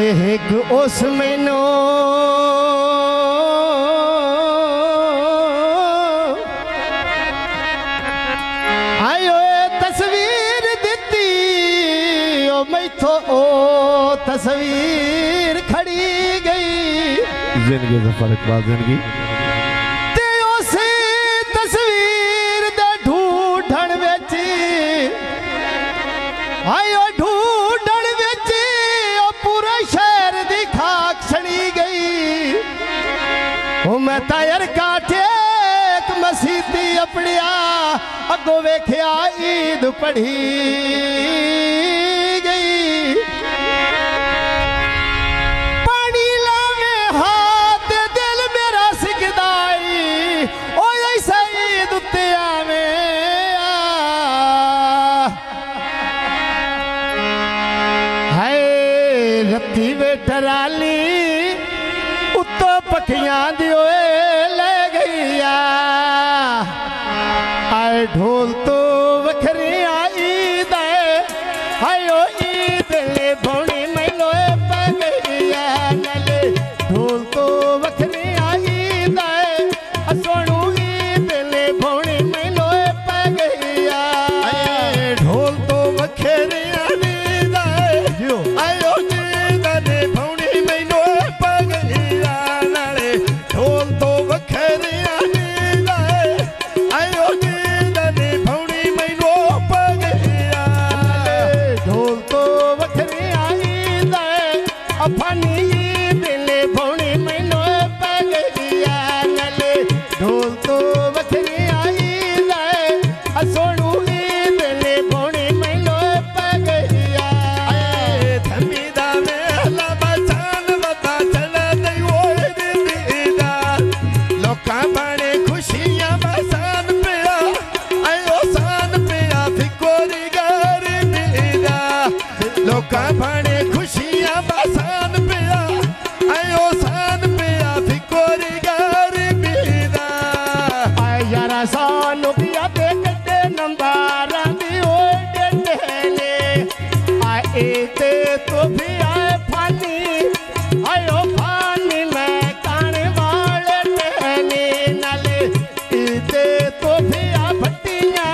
एक उस मैनो आयो तस्वीर दिती ओ मैथो ओ तस्वीर खड़ी गई जिंदगी सफर इकबाल जिंदगी ते उस तस्वीर दे ढूंढण विच आयो ढूंढण विच ओ पूरे शहर दी खाक छड़ी गई ओ मैं तायर काठे एक मसीती अपनिया अगो वेख्या ईद पढ़ी गई पानी लावे हाथ दिल मेरा सिकदाई ओ ऐसा ईद उत्ते आवे हाय रत्ती वे टराली उत्तो पखियां दियो ले गईया आए ढोल तो वखरी आई दे आयो ईद ले भौणी मैलोए पै गईया नले ढोल तो वखरी आई दे सोनू ईद ले भौणी मैलोए पै गईया आए ढोल तो वखेरे आनी दे आयो ईद ले भौणी मैनो पै गईया नाले ढोल तो वखेरे आनी दे आयो ईद ले भौणी मैनो पै गईया ढोल तो वखरी आई दे अफानी ईद ले भौणी मैलोए पै गईया नले ढोल तो वखरी आई दे सोनू ईद ले भौणी मैलोए पै गईया आए धमी दा मेला बचान वता चला दई ओए दीदा लोकां बाणे खुशियां बसान पिया आयो सान पिया फिकोरी गारी दीदा लोकां बाणे खुशियां बसान पिया आयो सान पिया फिकोरी गारी दीदा आए यारा सानू पिया ते कटे नंबारा दी ओए डेले आए ते तो भी आए फानी आयो फानी मैं काने वाले टेले नाले ते तो भी आ भट्टियां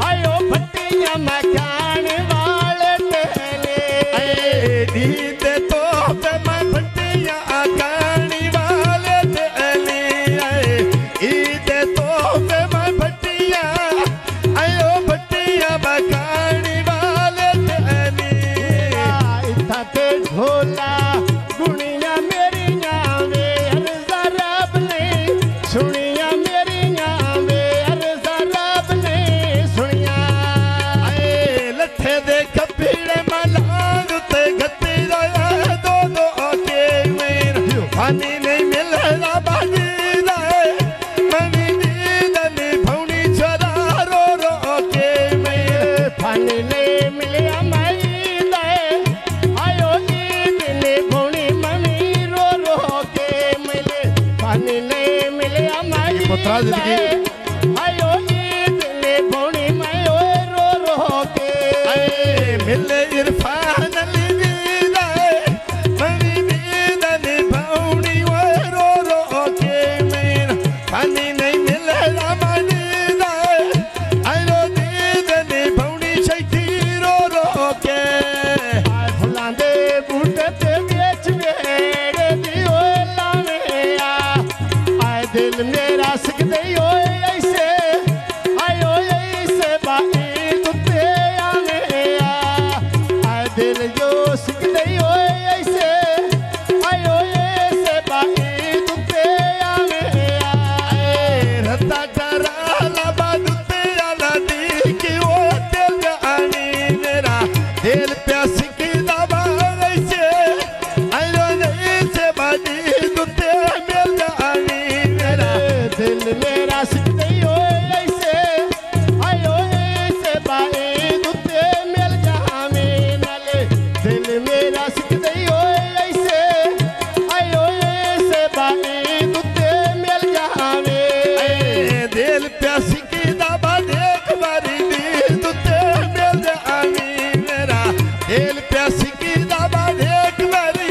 आयो भट्टियां मैं काने वाले टेले आए दीदे तो पे मैं भट्टियां आकानी वाले तेली आए ईदे तो पे मैं भट्टियां आयो भट्टियां बकानी वाले तेली इत्था ते ढोला गुणिया मेरिया वे अर्ज़ा रब ने सुनिया मेरिया वे अर्ज़ा रब ने सुनिया आए लठे दे कपीड़े मलांग ते गत्ती दया दो दो के मेर पानी नहीं मिलना बाजी दाए मनी दीदनी भौनी छोरा रो रो के मेर फानी ने मिलिया माई दे आयो ईद ने भौणी मम्मी रो रो के मिले फानी ने मिलिया माई पुत्रा जिंदगी। दे आयो ईद ने भौणी मैं रो रो के आए मिले इरफान अली दीदाए मनी दीदनी भौनी रो रो के मेर पानी नहीं मिलना मनी दाए आयो दीदनी भौनी शैठी रो रो के आए फुलां दे बूटे ते बेच वेड़े दी ओए लावे आए दिल मेरा सिकदे ओए ऐसे आयो ऐसे बाई दुते आवे आए दिल जो सिकदे ओए ऐसे आयो ऐसे बाई दुते आवे आए रत्ता कराला बादुते आला दी की ओ दिल आनी मेरा दिल प्यासी की दबा ऐसे आयो नहीं से बादी दुते मिल जानी मेरा दिल मेरा सिकदे ओए ऐसे आयो ऐसे बाई दुते मिल जावे नाले दिल मेरा सिकदे ओए ऐसे आयो ऐसे बाई दुते मिल जावे आए दिल प्यासी की दबा देख बारी दी दुते मिल जानी मेरा दिल प्यासी की दबा देख बारी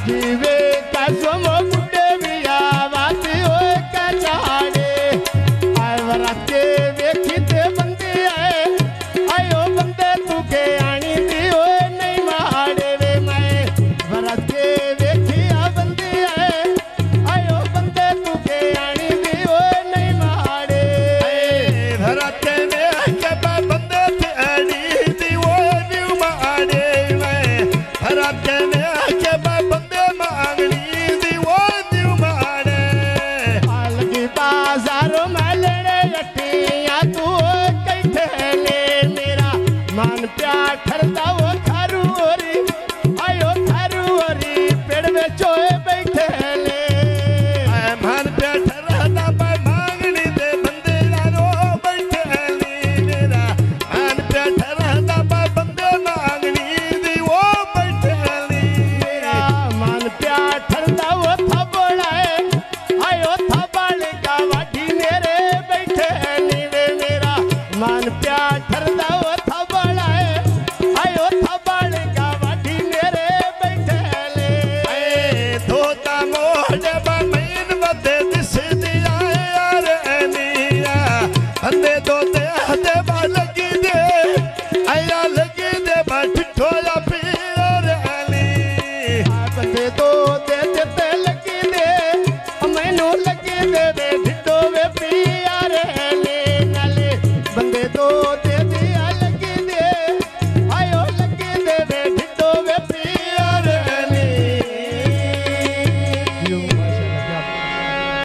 जीवे कसम बुढ़े भी आवाज होए कचाड़े आए वराते वेखी ते बंदे आए आयो बंदे तू के आनी दी होए नहीं माड़े वे मैं वराते वेखी आ बंदे आए आयो बंदे तू के आनी दी होए नहीं माड़े भरते में के बंदे थे आनी दी वो न्यू मारे मैं भरते में के बंदे मांगनी दी वो न्यू मारे अलगी बाजारों में लेने अटिया तू कैठे ले मेरा मन प्यार ठरदा वो खारू ओरी आयो खारू ओरी पेड़ में चोए